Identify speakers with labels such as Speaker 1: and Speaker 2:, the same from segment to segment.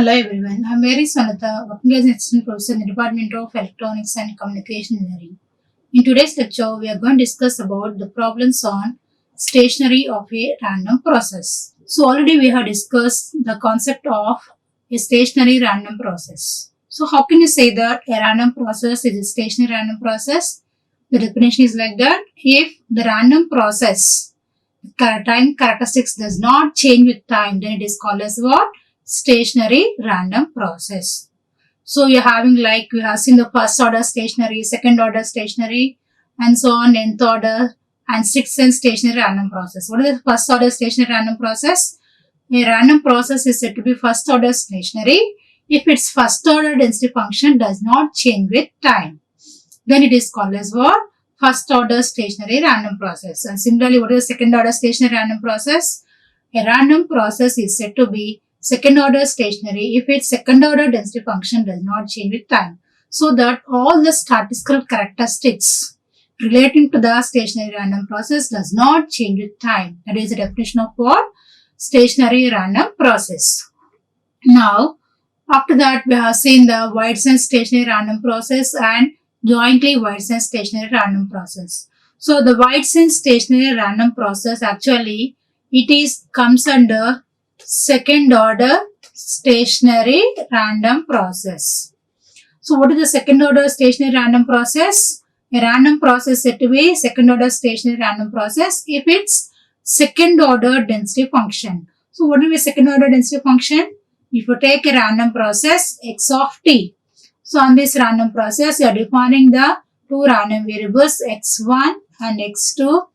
Speaker 1: Hello everyone, I'm Mary Swarnalatha, working as an assistant professor in the Department of Electronics and Communication Engineering. In today's lecture, we are going to discuss about the problems on stationary of a random process. So already we have discussed the concept of a stationary random process. So how can you say that a random process is a stationary random process? The definition is like that: if the random process time characteristics does not change with time, then it is called as what? Stationary random process. So you're having, like we have seen, the first order stationary, second order stationary, and so on, nth order and sixth and stationary random process. What is the first order stationary random process? A random process is said to be first order stationary if its first order density function does not change with time. Then it is called as what? First order stationary random process. And similarly, what is the second order stationary random process? A random process is said to be second order stationary if its second order density function does not change with time. So that all the statistical characteristics relating to the stationary random process does not change with time. That is the definition of what? Stationary random process. Now, after that, we have seen the wide sense stationary random process and jointly wide sense stationary random process. So the wide sense stationary random process, actually it comes under second order stationary random process. So what is the second order stationary random process? A random process is said to be second order stationary random process if its second order density function. So what will be second order density function? If you take a random process x of t, so on this random process you are defining the two random variables x1 and x2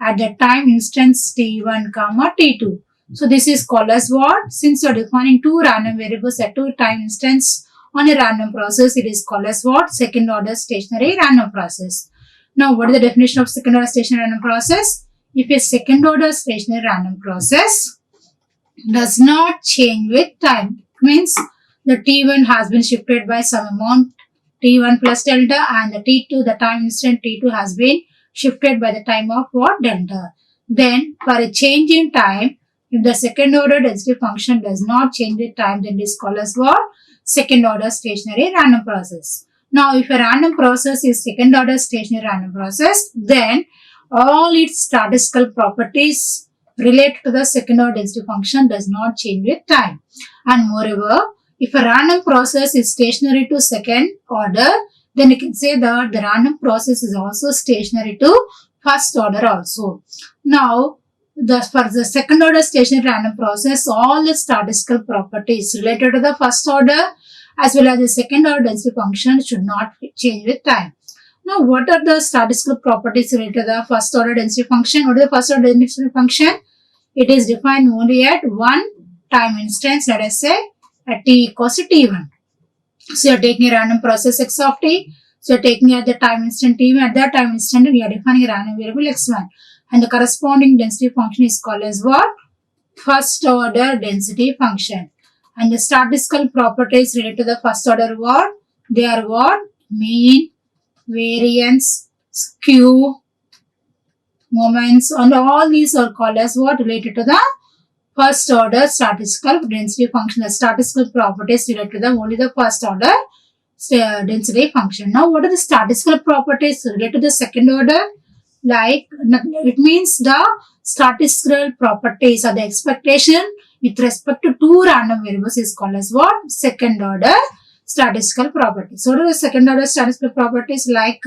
Speaker 1: at the time instance t1 comma t2. So this is called as what? Since you are defining two random variables at two time instance on a random process, it is called as what? Second order stationary random process. Now what is the definition of second order stationary random process? If a second order stationary random process does not change with time, it means the t1 has been shifted by some amount t1 plus delta, and the t2, the time instant t2 has been shifted by the time of what? Delta. Then for a change in time, if the second order density function does not change with time, then it is called as what? Second order stationary random process. Now if a random process is second order stationary random process, then all its statistical properties related to the second order density function does not change with time. And moreover, if a random process is stationary to second order, then you can say that the random process is also stationary to first order also. Now, for the second order stationary random process, all the statistical properties related to the first order as well as the second order density function should not change with time. Now, what are the statistical properties related to the first order density function? What is the first order density function? It is defined only at one time instance, let us say at t equals to t1. So you are taking a random process x of t. So you are taking at the time instant t1. At that time instant, you are defining a random variable x1. And the corresponding density function is called as what? First order density function. And the statistical properties related to the first order what? They are what? Mean, variance, skew, moments, and all these are called as what? Related to the first order statistical density function. The statistical properties related to the only the first order density function. Now what are the statistical properties related to the second order? Like, it means the statistical properties or the expectation with respect to two random variables is called as what? Second order statistical properties. So what are the second order statistical properties? Like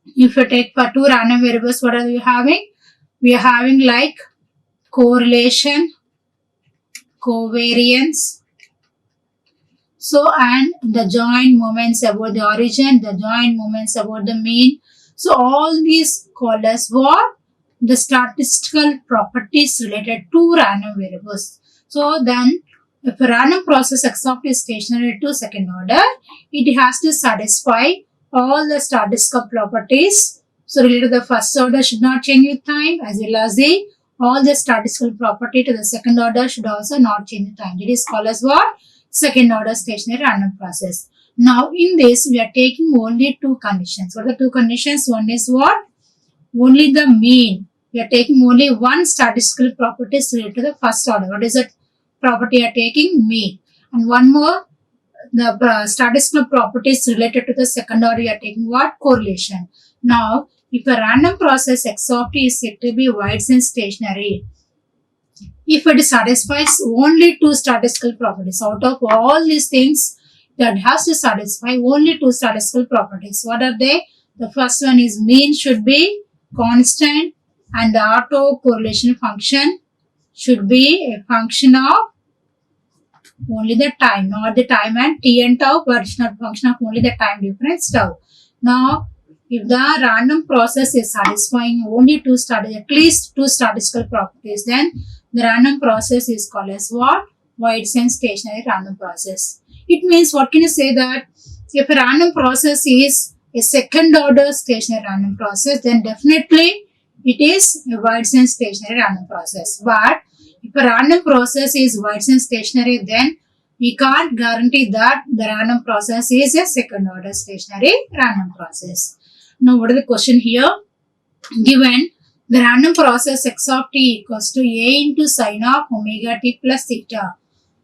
Speaker 1: if you take for two random variables, what are we having? We are having like correlation, covariance, so and the joint moments about the origin, the joint moments about the mean. So all these called as what? The statistical properties related to random variables. So then if a random process x of t is stationary to second order, it has to satisfy all the statistical properties. So related to the first order should not change with time, as well as all the statistical property to the second order should also not change with time. It is called as what? Second order stationary random process. Now in this we are taking only two conditions. What are the two conditions? One is what? Only the mean. We are taking only one statistical property related to the first order. What is that property you are taking? Mean. And one more, the statistical properties related to the second order, you are taking what? Correlation. Now, if a random process x of t is said to be wide and stationary, if it satisfies only two statistical properties, out of all these things, that has to satisfy only two statistical properties. What are they? The first one is mean should be constant and the autocorrelation function should be a function of only the time, not the time and t and tau, but it's not function of only the time difference tau. Now, if the random process is satisfying only at least two statistical properties, then the random process is called as what? Wide and stationary random process. It means, what can you say, that if a random process is a second order stationary random process, then definitely it is a wide and stationary random process. But if a random process is wide and stationary, then we can't guarantee that the random process is a second order stationary random process. Now, what is the question here? Given the random process x of t equals to a into sine of omega t plus theta.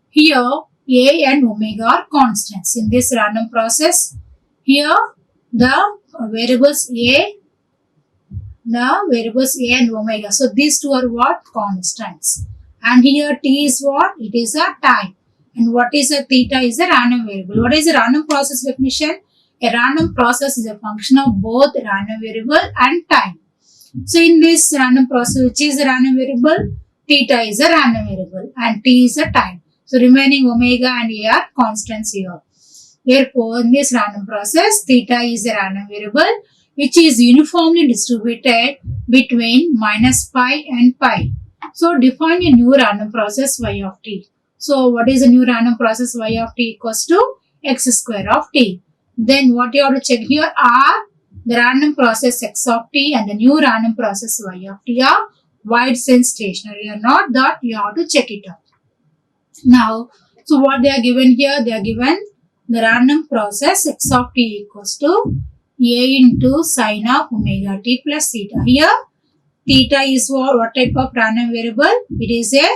Speaker 1: Here, a and omega are constants in this random process. Here, the variables a and omega. So, these two are what? Constants. And here t is what? It is a time. And what is a theta is a random variable. What is a random process definition? A random process is a function of both random variable and time. So, in this random process, which is a random variable? Theta is a random variable and t is a time. So, remaining omega and a are constants here. Therefore, in this random process, theta is a random variable which is uniformly distributed between minus pi and pi. So, define a new random process y of t. So, what is a new random process y of t equals to x square of t. Then, what you have to check here are the random process x of t and the new random process y of t are wide and stationary or not, that you have to check it out. Now, so what they are given here? They are given the random process x of t equals to a into sine of omega t plus theta. Here, theta is what type of random variable? It is a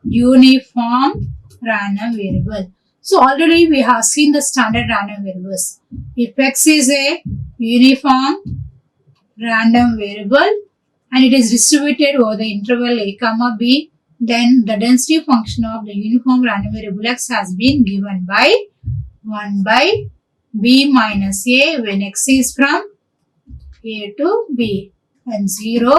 Speaker 1: uniform random variable. So, already we have seen the standard random variables. If x is a uniform random variable and it is distributed over the interval a comma b, then the density function of the uniform random variable x has been given by 1 by b minus a when x is from a to b and 0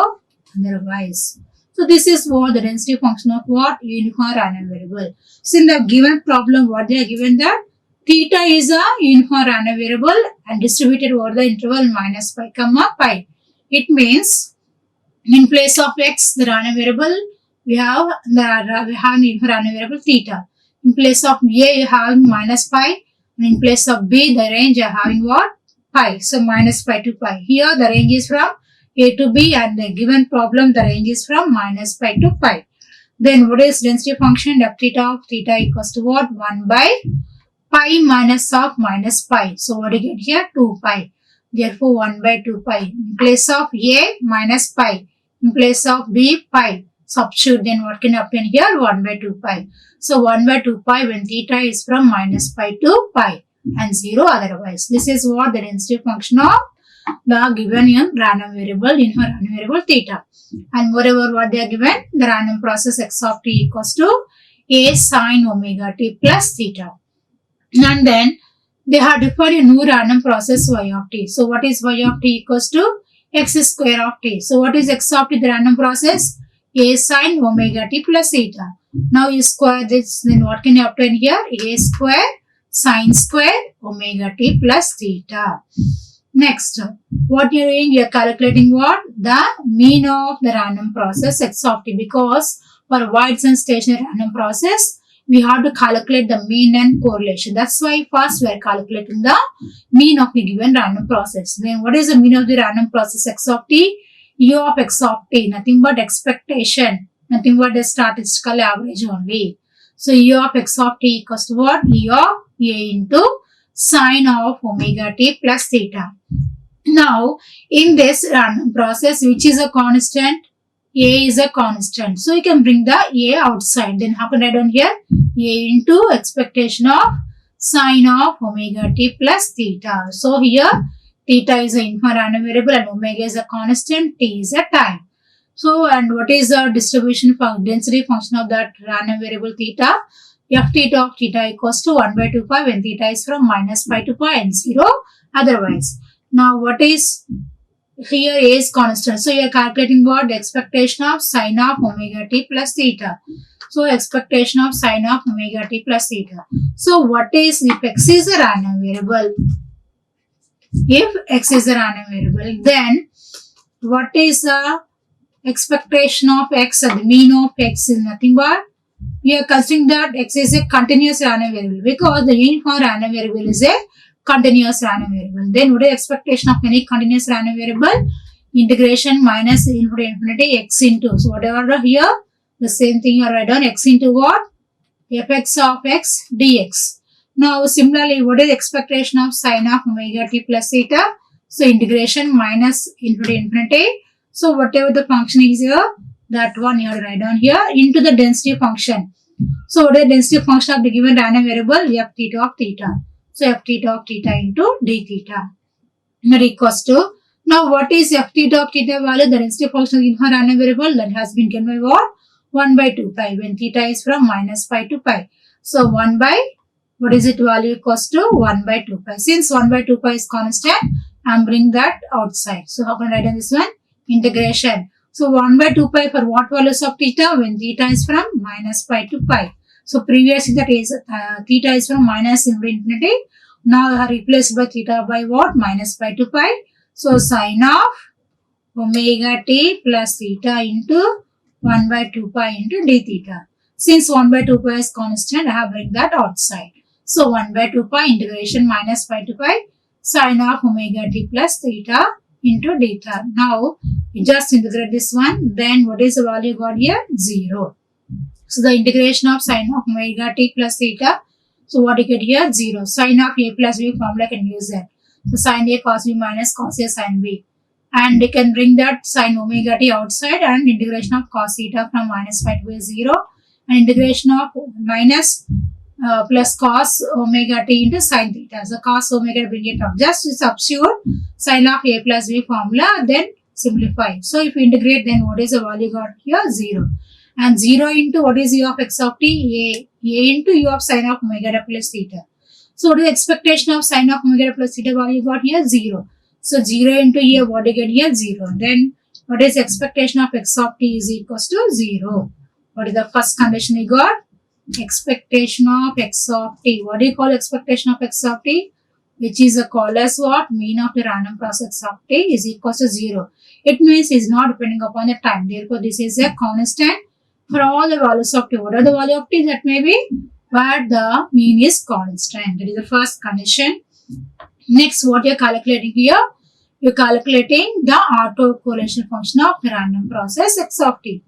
Speaker 1: otherwise. So, this is what the density function of what? Uniform random variable. So, in the given problem, what they are given that theta is a uniform random variable and distributed over the interval minus pi comma pi. It means in place of x, the random variable, we have uniform random variable theta. In place of a, you have minus pi, and in place of b, the range you are having what? Pi. So, minus pi to pi. Here, the range is from a to b, and the given problem, the range is from minus pi to pi. Then, what is density function? F theta of theta equals to what? 1 by pi minus of minus pi. So, what do you get here? 2 pi. Therefore, 1 by 2 pi. In place of a, minus pi. In place of b, pi. Substitute, then what can happen here? 1 by 2 pi. So, 1 by 2 pi when theta is from minus pi to pi and 0 otherwise. This is what the density function of the given in random variable, in her random variable theta. And moreover, what they are given? The random process x of t equals to a sine omega t plus theta. And then they have defined a new random process y of t. So, what is y of t equals to? X square of t. So, what is x of t, the random process? A sine omega t plus theta. Now, you square this, then what can you obtain here? A square sine square omega t plus theta. Next, what you are doing? You are calculating what? The mean of the random process x of t, because for wide and stationary random process, we have to calculate the mean and correlation. That's why first we are calculating the mean of the given random process. Then what is the mean of the random process x of t? U of x of t, nothing but expectation, nothing but the statistical average only. So, U of x of t equals to what? U of a into sine of omega t plus theta. Now, in this random process, which is a constant? A is a constant. So you can bring the A outside. Then how can I write down here? A into expectation of sine of omega t plus theta. So here theta is an infinite random variable and omega is a constant, t is a time. So, and what is the distribution density function of that random variable theta? F theta of theta equals to 1 by 2 pi when theta is from minus pi to pi and 0 otherwise. Now, what is here A is constant. So, you are calculating what? The expectation of sine of omega t plus theta. So, expectation of sine of omega t plus theta. So, what is if x is a random variable? If x is a random variable, then what is the expectation of x? The mean of x is nothing but we are considering that x is a continuous random variable because the uniform random variable is a continuous random variable. Then what is the expectation of any continuous random variable? Integration minus infinity x into. So whatever here, the same thing you write down x into what? Fx of x dx. Now similarly, what is the expectation of sine of omega t plus theta? So integration minus infinity. So whatever the function is here, that one you have to write down here into the density function. So what is the density function of the given random variable? F theta of theta. So f theta of theta into d theta. That equals to, now what is f theta of theta value? The density function of the random variable that has been given by what? 1 by 2 pi when theta is from minus pi to pi. So 1 by, what is it value equals to? 1 by 2 pi. Since 1 by 2 pi is constant, I am bringing that outside. So how can I write down this one? Integration. So 1 by 2 pi for what values of theta? When theta is from minus pi to pi. So previously that is theta is from minus infinity. Now I have replaced by theta by what? Minus pi to pi. So sine of omega t plus theta into 1 by 2 pi into d theta. Since 1 by 2 pi is constant, I have bring that outside. So 1 by 2 pi integration minus pi to pi sine of omega t plus theta into d theta. Now just integrate this one. Then what is the value got here? 0. So the integration of sine of omega t plus theta. So what you get here? 0. Sine of a plus b formula can use that. So sine a cos b minus cos a sine b. And you can bring that sine omega t outside and integration of cos theta from minus pi to 0 and integration of minus plus cos omega t into sine theta. So cos omega bring it up. Just substitute sine of a plus b formula, then simplify. So if you integrate, then what is the value got here? 0. And 0 into what is u of x of t? A into u of sine of omega t plus theta. So what is the expectation of sine of omega t plus theta value got here? 0. So 0 into a, what do you get here? 0. Then what is the expectation of x of t is equals to 0. What is the first condition you got? Expectation of x of t. What do you call expectation of x of t? Which is called as what? Mean of the random process of t is equals to 0. It means it is not depending upon the time. Therefore, this is a constant for all the values of t. What are the value of t? That may be, but the mean is constant. That is the first condition. Next, what you are calculating here? You are calculating the autocorrelation function of the random process x of t.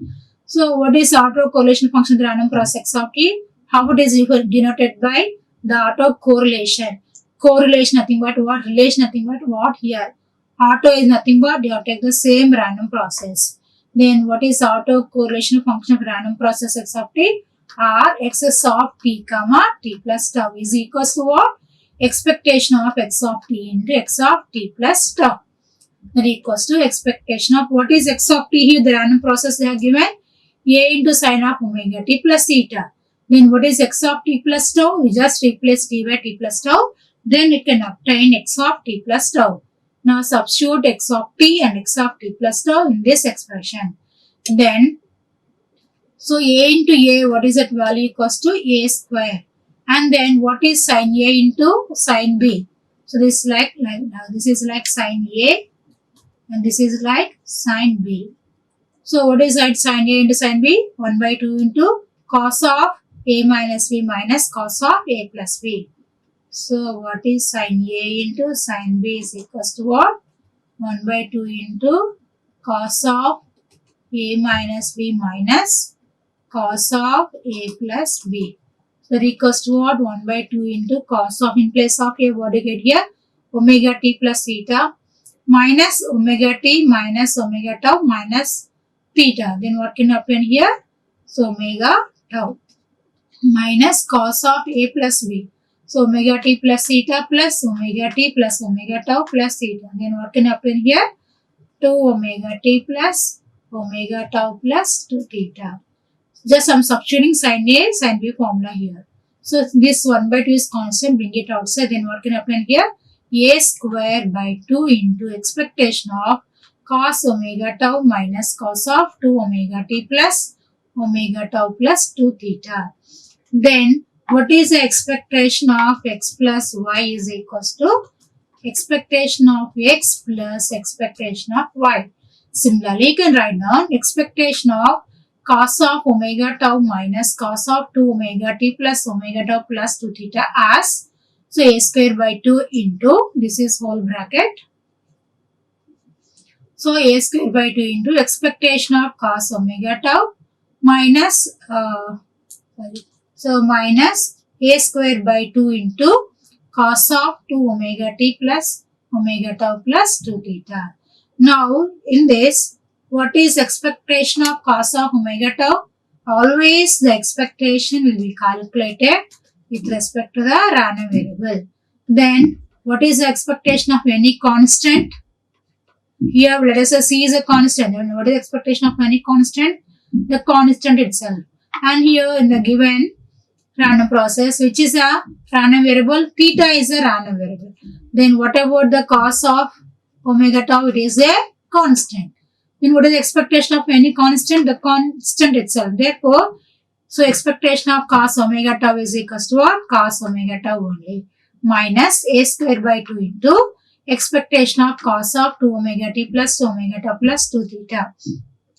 Speaker 1: So, what is autocorrelation function of the random process x of t? How it is denoted by the autocorrelation. Correlation nothing but what? Relation nothing but what here? Auto is nothing but you have to take the same random process. Then what is autocorrelation function of random process x of t? R xs of t comma t plus tau is equals to what? Expectation of x of t into x of t plus tau. That equals to expectation of what is x of t here? The random process they have given a into sine of omega t plus theta. Then what is x of t plus tau? We just replace t by t plus tau. Then it can obtain x of t plus tau. Now substitute x of t and x of t plus tau in this expression. Then, so a into a, what is that value equals to a square. And then what is sine a into sine b? So this is like this is like sine a and this is like sine b. So what is that sine a into sine b? 1 by 2 into cos of a minus b minus cos of a plus b. So what is sine a into sine b is equals to what? 1 by 2 into cos of a minus b minus cos of a plus b. So equals to what? 1 by 2 into cos of, in place of a, what do you get here? Omega t plus theta minus omega t minus omega tau minus theta. Then what can happen here? So omega tau minus cos of A plus B. So omega t plus theta plus omega t plus omega tau plus theta. Then what can happen here? 2 omega t plus omega tau plus 2 theta. Just I'm substituting sin A, sin B formula here. So this 1 by 2 is constant, bring it outside. Then what can happen here? A square by 2 into expectation of cos omega tau minus cos of 2 omega t plus omega tau plus 2 theta. Then what is the expectation of x plus y is equals to expectation of x plus expectation of y. Similarly, you can write down expectation of cos of omega tau minus cos of 2 omega t plus omega tau plus 2 theta as, so a square by 2 into, this is whole bracket. So a square by 2 into expectation of cos omega tau minus, minus a square by 2 into cos of 2 omega t plus omega tau plus 2 theta. Now in this, what is expectation of cos of omega tau? Always the expectation will be calculated with respect to the random variable. Then what is the expectation of any constant? Here let us say C is a constant. And what is the expectation of any constant? The constant itself. And here in the given random process, which is a random variable, theta is a random variable. Then what about the cos of omega tau? It is a constant. Then what is the expectation of any constant? The constant itself. Therefore, so expectation of cos omega tau is equals to what? Cos omega tau only. Minus a square by 2 into expectation of cos of 2 omega t plus omega tau plus 2 theta.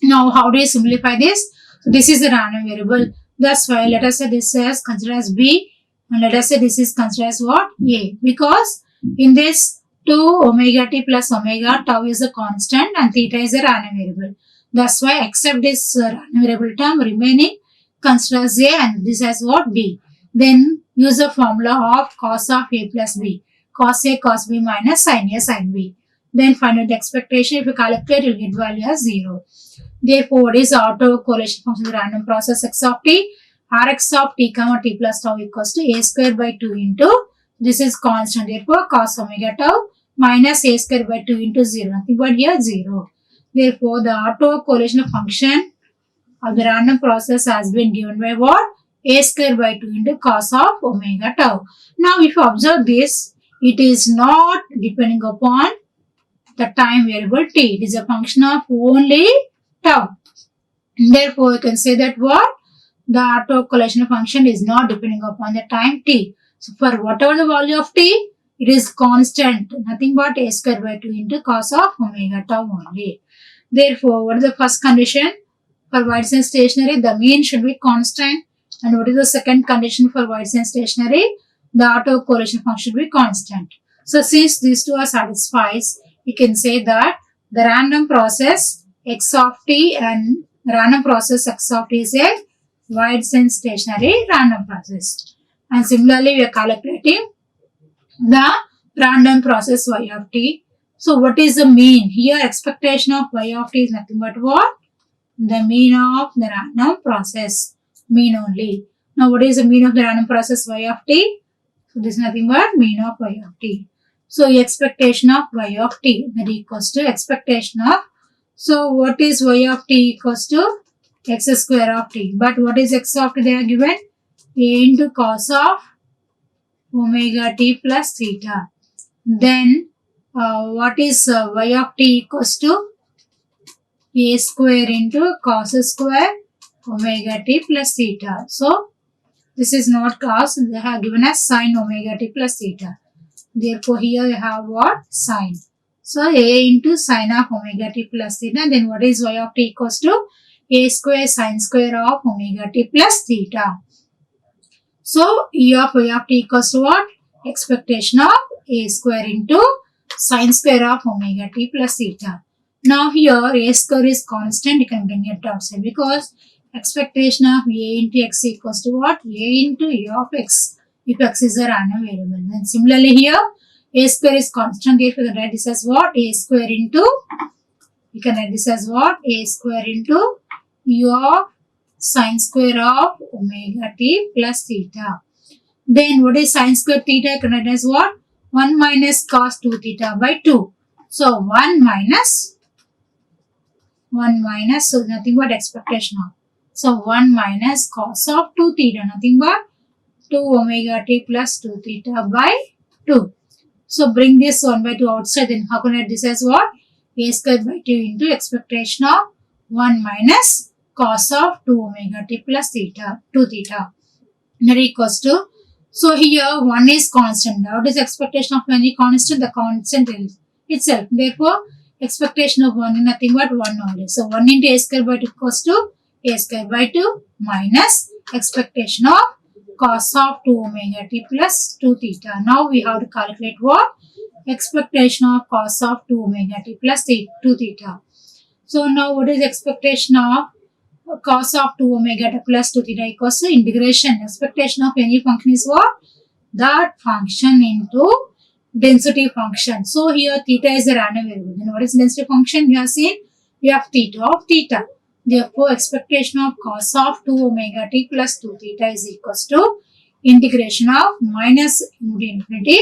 Speaker 1: Now, how do you simplify this? So, this is a random variable. That's why let us say this is considered as B and let us say this is considered as what? A. Because in this 2 omega t plus omega tau is a constant and theta is a random variable. That's why accept this random variable term remaining consider as A and this as what? B. Then use the formula of cos of A plus B. Cos A cos B minus sin A sin B. Then find out the expectation. If you calculate, you will get value as 0. Therefore, what is the autocorrelation function of the random process x of t? Rx of t comma t plus tau equals to a square by 2 into, this is constant. Therefore, cos omega tau minus a square by 2 into 0. Nothing but here 0. Therefore, the autocorrelation function of the random process has been given by what? A square by 2 into cos of omega tau. Now, if you observe this, it is not depending upon the time variable t. It is a function of only tau. Therefore, you can say that what? The autocorrelation function is not depending upon the time t. So, for whatever the value of t, it is constant. Nothing but a square by 2 into cos of omega tau only. Therefore, what is the first condition? For Whiteside stationary, the mean should be constant. And what is the second condition for Whiteside stationary? The autocorrelation function should be constant. So, since these two are satisfied, we can say that the random process x of t and random process x of t is a Whiteside stationary random process. And similarly, we are calculating the random process y of t. So, what is the mean? Here, expectation of y of t is nothing but what? The mean of the random process. Mean only. Now, what is the mean of the random process y of t? So, this is nothing but mean of y of t. So, expectation of y of t that equals to expectation of. So, what is y of t equals to? X square of t. But what is x of t they are given? A into cos of omega t plus theta. Then, what is y of t equals to? A square into cos square omega t plus theta. So, this is not cos, they have given us sin omega t plus theta. Therefore, here we have what? Sin. So, a into sin of omega t plus theta. Then, what is y of t equals to? A square sin square of omega t plus theta. So, E of y of t equals to what? Expectation of a square into sin square of omega t plus theta. Now, here a square is constant, you can bring it outside because expectation of a into x equals to what? A into a of x, if x is a random variable. And similarly, here a square is constant, therefore, you can write this as what? A square into You can write this as what? A square into u of sine square of omega t plus theta. Then what is sine square theta? You can write as what? 1 minus cos 2 theta by 2. So 1 minus, so nothing but expectation of. So 1 minus cos of 2 theta, nothing but 2 omega t plus 2 theta by 2. So bring this 1 by 2 outside, then how can I write this as what? A square by 2 into expectation of 1 minus cos of 2 omega t plus theta, 2 theta. That equals to, so here 1 is constant. What is expectation of any constant? The constant is itself. Therefore, expectation of 1 is nothing but 1 only. So 1 into a square by 2 equals to a square by 2 minus expectation of cos of 2 omega t plus 2 theta. Now we have to calculate what? Expectation of cos of 2 omega t plus 2 theta. So now what is expectation of cos of 2 omega t plus 2 theta equals to integration. Expectation of any function is what? That function into density function. So here theta is a random variable. Then what is density function? We have seen we have theta of theta. Therefore, expectation of cos of 2 omega t plus 2 theta is equals to integration of minus into infinity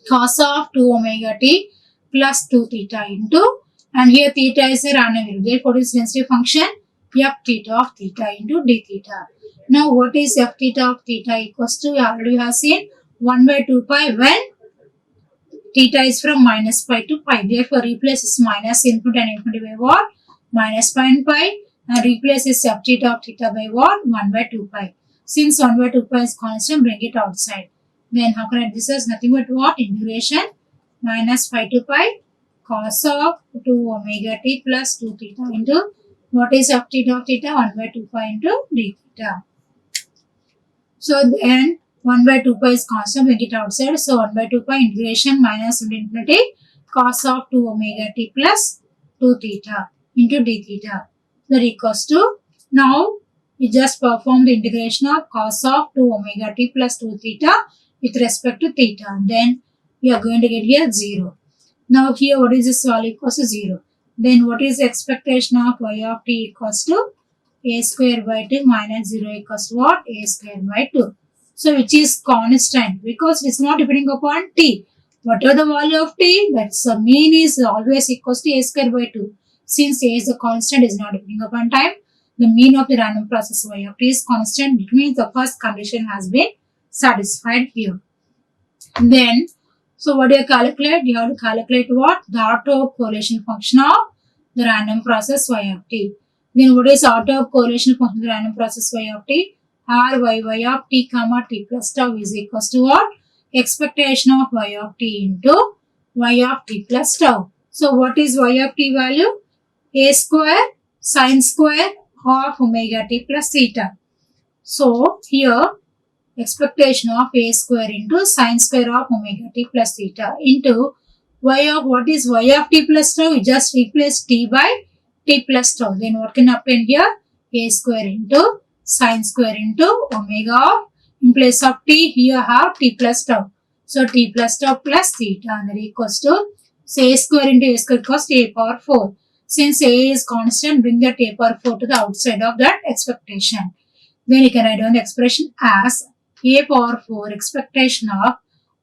Speaker 1: cos of 2 omega t plus 2 theta into, and here theta is a random variable. Therefore, what is density function? F theta of theta into d theta. Now, what is f theta of theta equals to? We already have seen 1 by 2 pi when theta is from minus pi to pi. Therefore, replace this minus infinity and infinity by what? Minus pi and pi, and replace this f theta of theta by what? 1 by 2 pi. Since 1 by 2 pi is constant, bring it outside. Then how can I write this as nothing but what? Integration minus pi to pi cos of 2 omega t plus 2 theta into what is f theta of theta? 1 by 2 pi into d theta. So then 1 by 2 pi is constant, bring it outside. So 1 by 2 pi integration minus infinity cos of 2 omega t plus 2 theta into d theta. That equals to, now we just perform the integration of cos of 2 omega t plus 2 theta with respect to theta. Then we are going to get here 0. Now here what is this value equals to 0. Then what is the expectation of y of t equals to a square by 2 minus 0 equals to what? A square by 2. So which is constant because it is not depending upon t. Whatever the value of t, that's the mean is always equals to a square by 2. Since a is a constant, is not depending upon time, the mean of the random process y of t is constant. It means the first condition has been satisfied here. Then, so what do you calculate? You have to calculate what? The autocorrelation function of the random process y of t. Then what is autocorrelation function of the random process y of t? R y of t comma t plus tau is equals to what? Expectation of y of t into y of t plus tau. So what is y of t value? A square sine square of omega t plus theta. So here expectation of a square into sine square of omega t plus theta into y of, what is y of t plus tau? We just replace t by t plus tau. Then what can happen here? A square into sine square into omega of, in place of t here have t plus tau. So t plus tau plus theta, and that equals to, so a square into a square equals to a power 4. Since a is constant, bring that a power 4 to the outside of that expectation. Then you can write down the expression as a power 4 expectation of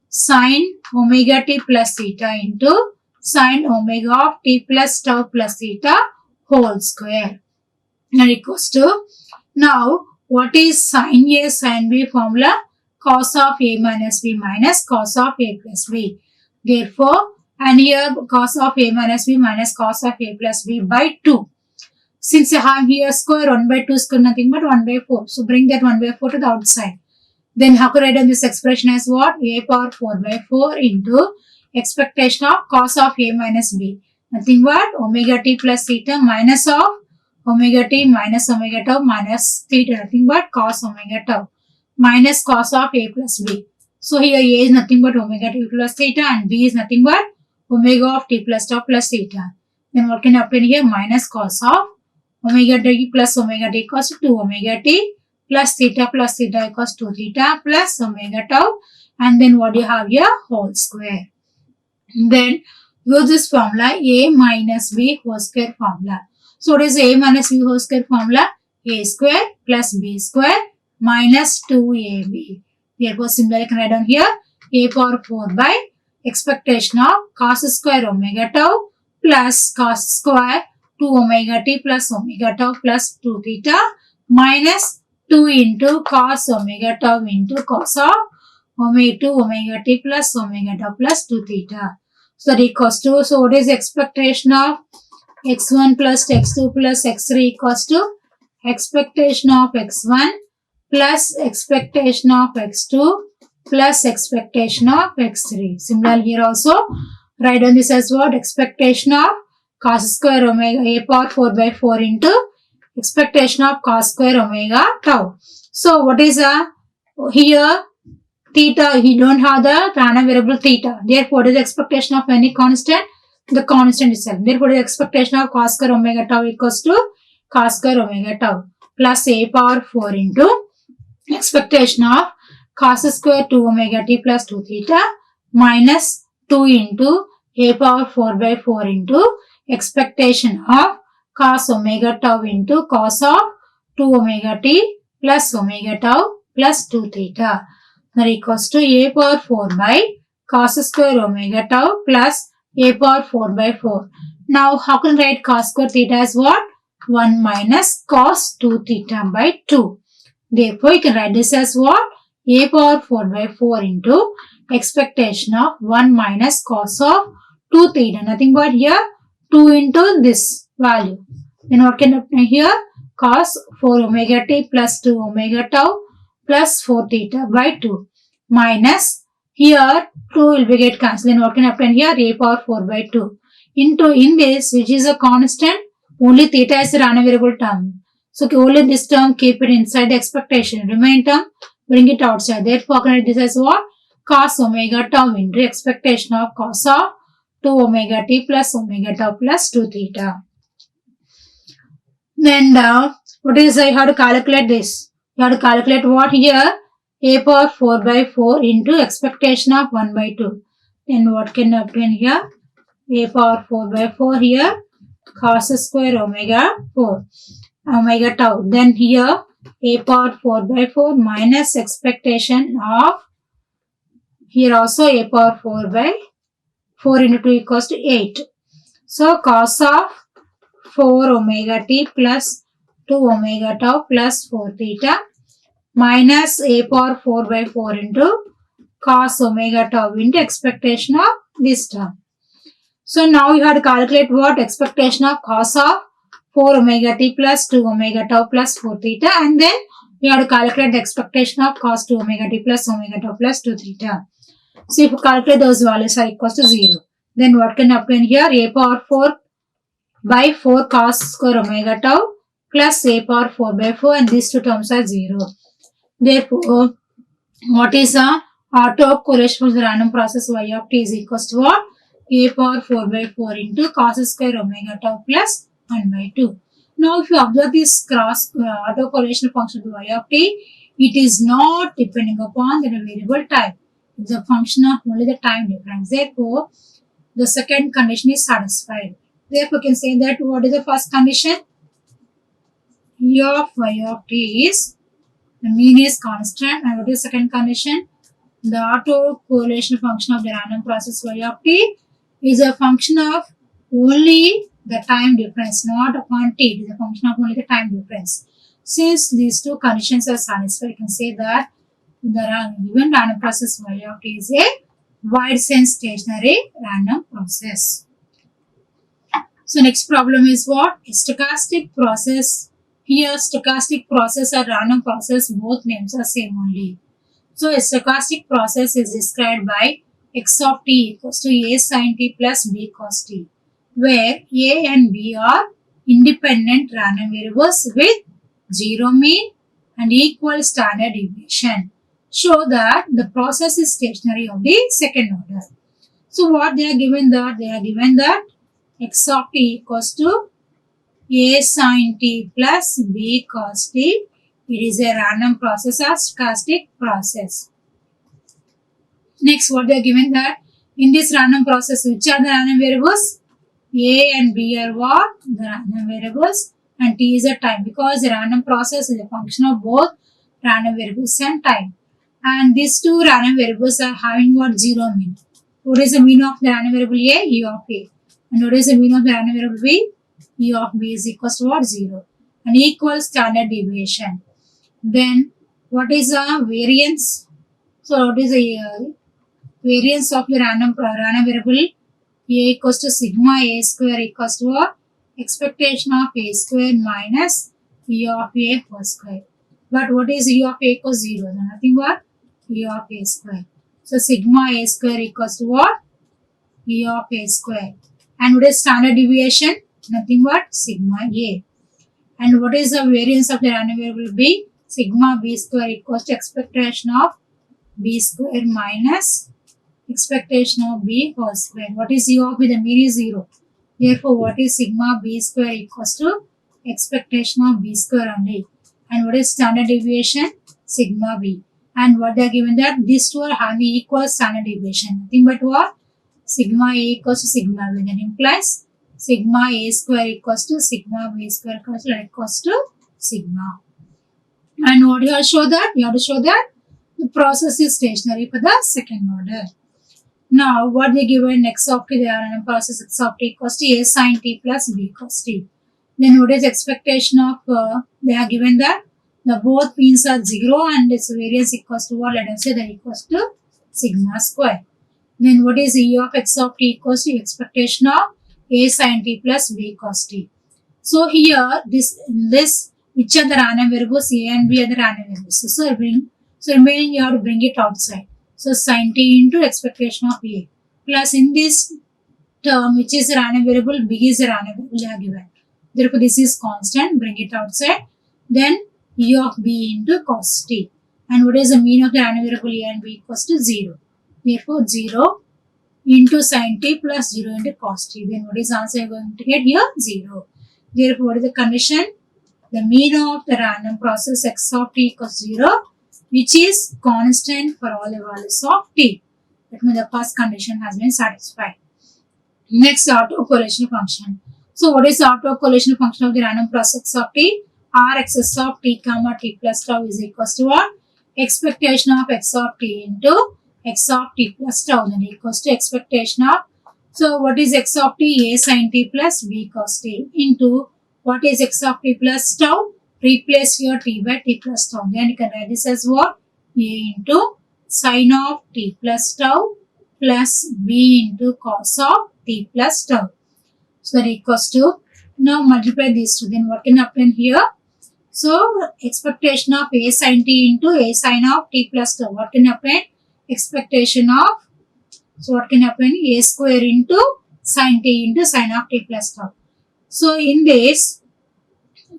Speaker 1: sine omega t plus theta into sine omega of t plus tau plus theta whole square. That equals to, now what is sine A sine B formula? Cos of A minus B minus cos of A plus B. Therefore, and here cos of A minus B minus cos of A plus B by 2. Since I have here square 1 by 2 square nothing but 1 by 4. So bring that 1 by 4 to the outside. Then how could I write down this expression as what? A power 4 by 4 into expectation of cos of A minus B. Nothing but omega t plus theta minus of omega t minus omega tau minus theta. Nothing but cos omega tau minus cos of A plus B. So here A is nothing but omega t plus theta and B is nothing but omega of t plus tau plus theta. Then what can happen here? Minus cos of omega t plus omega t equals to 2 omega t plus theta equals to theta plus omega tau, and then what do you have here? Whole square. Then use this formula a minus b whole square formula. So what is a minus b whole square formula? A square plus b square minus 2ab. Therefore, similarly, I can write down here a power 4 by expectation of cos square omega tau plus cos square 2 omega t plus omega tau plus 2 theta minus 2 into cos omega tau into cos of omega 2 omega t plus omega tau plus 2 theta. So that equals to, so what is the expectation of x1 plus x2 plus x3 equals to expectation of x1 plus expectation of x2 plus expectation of x3. Similarly here also write down this as what? Expectation of cos square omega a power 4 by 4 into expectation of cos square omega tau. So what is here theta, we don't have the random variable theta. Therefore, what is the expectation of any constant? The constant itself. Therefore, the expectation of cos square omega tau equals to cos square omega tau plus a power 4 into expectation of cos square 2 omega t plus 2 theta minus 2 into a power 4 by 4 into expectation of cos omega tau into cos of 2 omega t plus omega tau plus 2 theta. That equals to a power 4 by cos square omega tau plus a power 4 by 4. Now, how can I write cos square theta as what? 1 minus cos 2 theta by 2. Therefore, you can write this as what? A power 4 by 4 into expectation of 1 minus cos of 2 theta. Nothing but here 2 into this value. Then what can happen here? Cos 4 omega t plus 2 omega tau plus 4 theta by 2 minus here 2 will be get cancelled. Then what can happen here? A power 4 by 2 into in this which is a constant, only theta is a random variable term. So only this term keep it inside the expectation. Remaining term bring it outside. Therefore, can write this as what? Cos omega tau into expectation of cos of 2 omega t plus omega tau plus 2 theta. Then what is I have to calculate this? You have to calculate what here? A power 4 by 4 into expectation of 1 by 2. Then what can happen here? A power 4 by 4 here cos square omega 4 omega tau. Then here a power 4 by 4 minus expectation of here also a power 4 by 4 into 2 equals to 8. So cos of 4 omega t plus 2 omega tau plus 4 theta minus a power 4 by 4 into cos omega tau into expectation of this term. So now you have to calculate what? Expectation of cos of 4 omega t plus 2 omega tau plus 4 theta, and then you have to calculate the expectation of cos 2 omega t plus omega tau plus 2 theta. So if you calculate those values are equals to 0, then what can happen here? A power 4 by 4 cos square omega tau plus a power 4 by 4, and these two terms are 0. Therefore, what is autocorrelation for the random process y of t is equals to what? A power 4 by 4 into cos square omega tau plus 1 by 2. Now, if you observe this cross autocorrelation function of y of t, it is not depending upon the variable type. It's a function of only the time difference. Therefore, the second condition is satisfied. Therefore, you can say that what is the first condition? E of y of t is the mean is constant, and what is the second condition? The autocorrelation function of the random process y of t is a function of only the time difference, not upon t. It is a function of only the time difference. Since these two conditions are satisfied, you can say that the given random process y of t is a wide sense stationary random process. So next problem is what? A stochastic process. Here stochastic process or random process, both names are same only. So a stochastic process is described by x of t equals to a sin t plus b cos t, where a and b are independent random variables with zero mean and equal standard deviation. Show that the process is stationary of the second order. So what they are given that? They are given that x of t equals to a sin t plus b cos t. It is a random process or stochastic process. Next, what they are given that In this random process, which are the random variables? A and B are what? The random variables, and T is a time, because the random process is a function of both random variables and time. And these two random variables are having what? Zero mean. What is the mean of the random variable A? E of A. And what is the mean of the random variable B? E of B is equals to what? 0. And equals standard deviation. Then what is the variance? So what is the variance of the random variable? A equals to sigma A square equals to what? Expectation of A square minus E of A whole square. But what is E of A equals 0? Nothing but E of A square. So sigma A square equals to what? E of A square. And what is standard deviation? Nothing but sigma A. And what is the variance of the random variable B? Sigma B square equals to expectation of B square minus expectation of B whole square. What is U of B? The mean is 0. Therefore, what is sigma B square equals to expectation of B square only. And what is standard deviation? Sigma B. And what they are given that these two are having equal standard deviation. Nothing but what? Sigma A equals to sigma B. That implies sigma A square equals to sigma B square equals to sigma. And what you have to show that? You have to show that the process is stationary for the second order. Now, what they given x of t, they are in a process x of t equals to A sin t plus B cos t. Then what is expectation of, they are given that the both means are 0 and its variance equals to what? Let us say that equals to sigma square. Then what is E of x of t equals to expectation of A sin t plus B cos t. So here, this which are the random variables? A and B are the random variables. So remaining you have to bring it outside. So sin t into expectation of A plus in this term which is a random variable, B is a random variable they are given. Therefore this is constant, bring it outside. Then E of B into cos t. And what is the mean of the random variable A and B equals to 0. Therefore 0 into sin t plus 0 into cos t. Then what is the answer you are going to get here? 0. Therefore what is the condition? The mean of the random process x of t equals 0, which is constant for all the values of t. That means the first condition has been satisfied. Next, autocorrelation function. So what is the autocorrelation function of the random process of t? Rxs of t comma t plus tau is equals to what? Expectation of x of t into x of t plus tau, then equals to expectation of, so what is x of t? A sin t plus B cos t into what is x of t plus tau? Replace here t by t plus tau. Then you can write this as what? A into sin of t plus tau plus B into cos of t plus tau. So that equals to, now multiply these two. Then what can happen here? So expectation of A sin t into A sin of t plus tau. What can happen? Expectation of, so what can happen? A square into sin t into sin of t plus tau. So in this,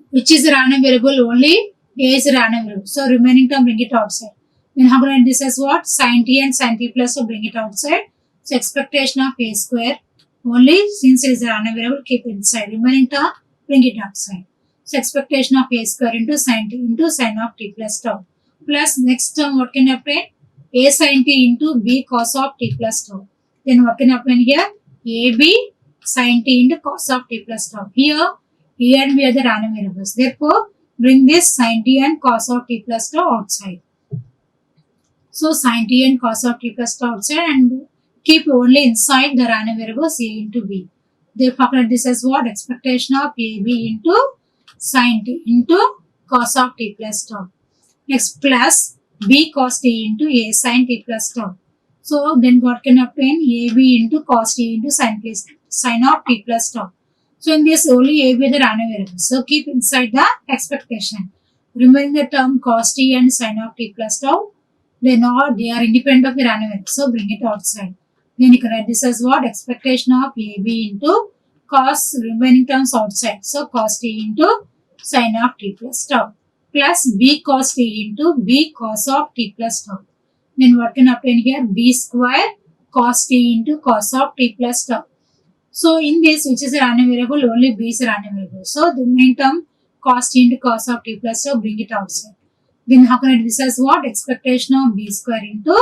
Speaker 1: which is a random variable, only A is a random variable. So remaining term bring it outside. Then how can I write this as what? Sin t and sin t plus, so bring it outside. So expectation of A square, only since it is a random variable, keep inside. Remaining term bring it outside. So expectation of A square into sin t into sin of t plus tau. Plus next term what can happen? A sin t into B cos of t plus tau. Then what can happen here? AB sin t into cos of t plus tau. Here A and B are the random variables. Therefore, bring this sin t and cos of t plus tau outside. So sin t and cos of t plus tau outside and keep only inside the random variables A into B. Therefore, write this as what? Expectation of AB into sin t into cos of t plus tau. Next, plus B cos t into A sin t plus tau. So then what can happen? AB into cos t into sin of t plus tau. So in this only AB is the random variable. So keep inside the expectation. Remaining the term cos t and sin of t plus tau, they are independent of the random variable. So bring it outside. Then you can write this as what? Expectation of AB into cos, remaining terms outside. So cos t into sin of t plus tau. Plus B cos t into B cos of t plus tau. Then what can happen here? B square cos t into cos of t plus tau. So in this, which is a random variable, only B is a random variable. So the main term cos t into cos of t plus tau, bring it outside. Then how can I do this as what? Expectation of B square into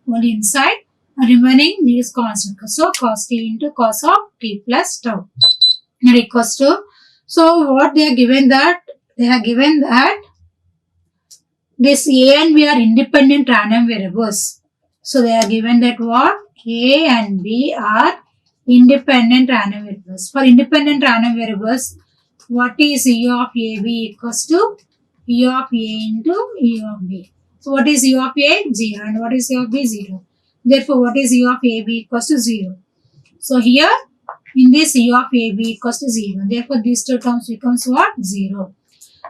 Speaker 1: only inside remaining is constant. So cos t into cos of t plus tau and equals to, so what they are given that, this A and B are independent random variables. So they are given that what? A and B are independent random variables. For independent random variables, what is E of AB equals to E of A into E of B. So what is E of A? 0. And what is E of B? 0. Therefore, what is E of AB equals to 0. So here, in this E of AB equals to 0. Therefore, these two terms becomes what? 0.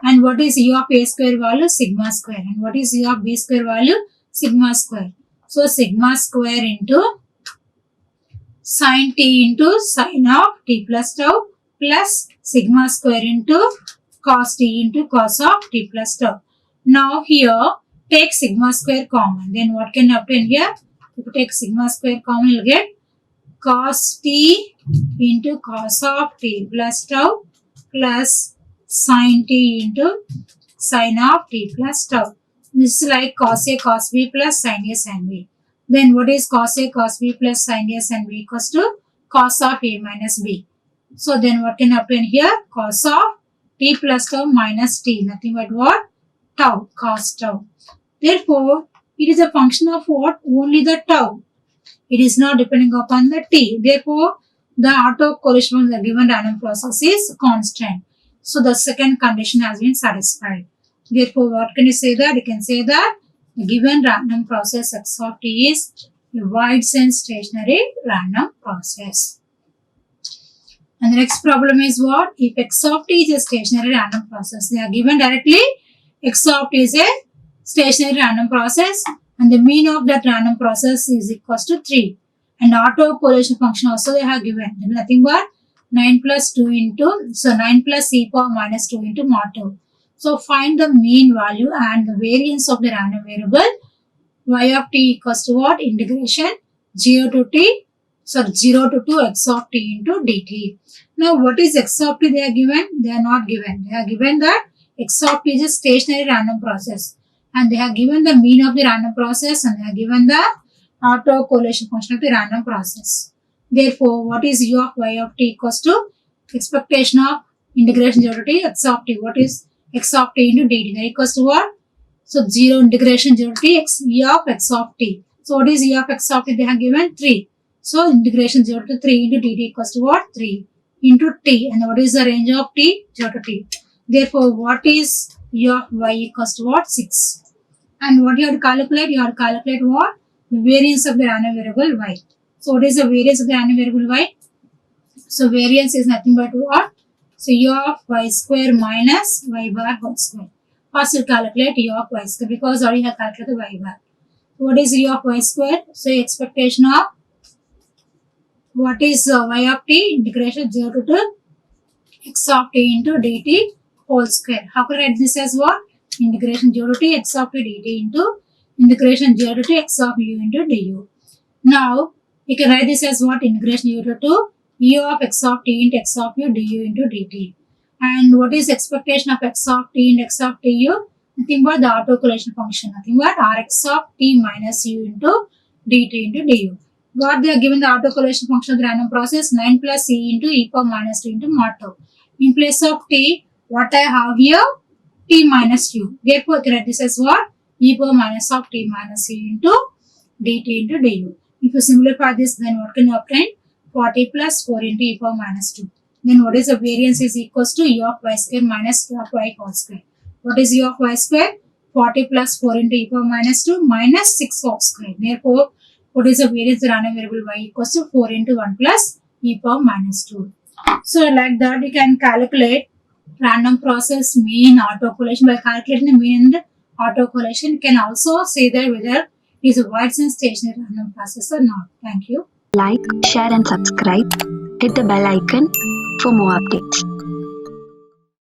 Speaker 1: And what is E of A square value? Sigma square. And what is E of B square value? Sigma square. So sigma square into sin t into sin of t plus tau plus sigma square into cos t into cos of t plus tau. Now here take sigma square common. Then what can happen here? If you take sigma square common, you will get cos t into cos of t plus tau plus sin t into sin of t plus tau. This is like cos A cos B plus sin A sin B. Then what is cos A cos B plus sin A sin B equals to cos of A minus B. So then what can happen here? Cos of t plus tau minus t. Nothing but what? Tau. Cos tau. Therefore, it is a function of what? Only the tau. It is not depending upon the t. Therefore, the autocorrelation of the given random process is constant. So the second condition has been satisfied. Therefore, what can you say that? You can say that the given random process x of t is a wide sense stationary random process. And the next problem is what? If x of t is a stationary random process, they are given directly x of t is a stationary random process and the mean of that random process is equals to 3. And autocorrelation function also they have given. Nothing but 9 plus 2 into, so 9 plus e power minus 2 into mod 2. So find the mean value and the variance of the random variable y of t equals to what? Integration 0 to 2 x of t into dt. Now what is x of t they are given? They are not given. They are given that x of t is a stationary random process. And they have given the mean of the random process and they have given the autocorrelation function of the random process. Therefore, what is u of y of t equals to expectation of integration 0 to t x of t. What is x of t into dt? That equals to what? So 0 integration 0 to t x e of x of t. So what is e of x of t? They have given 3. So integration 0 to 3 into dt equals to what? 3 into t. And what is the range of t? 0 to t. Therefore, what is e of y equals to what? 6. And what you have to calculate? You have to calculate what? The variance of the random variable y. So what is the variance of the random variable y? So variance is nothing but what? So u of y square minus y bar whole square. First you calculate u of y square because already you have calculated y bar. What is u of y square? So expectation of what is y of t? Integration 0 to 2 x of t into dt whole square. How can I write this as what? Integration 0 to t x of t dt into integration 0 to t x of u into du. Now, you can write this as what? Integration 0 to u of x of t into x of u du into dt. And what is expectation of x of t into x of tu? Nothing but the autocorrelation function. Nothing but rx of t minus u into dt into du. What they are given the autocorrelation function of the random process? 9 plus e into e power minus 2 into mod 2. In place of t, what I have here? T minus u. Therefore, I can write this as what? E power minus of t minus u into dt into du. If you simplify this, then what can you obtain? 40 plus 4 into e power minus 2. Then what is the variance is equals to u of y square minus u of y whole square. What is u of y square? 40 plus 4 into e power minus 2 minus 6 whole square. Therefore, what is the variance of the random variable y equals to 4 into 1 plus e power minus 2. So like that, you can calculate random process mean autocorrelation. By calculating the mean and the autocorrelation, you can also say that whether it is a wide sense stationary random process or not. Thank you.
Speaker 2: Like, share and subscribe. Hit the bell icon for more updates.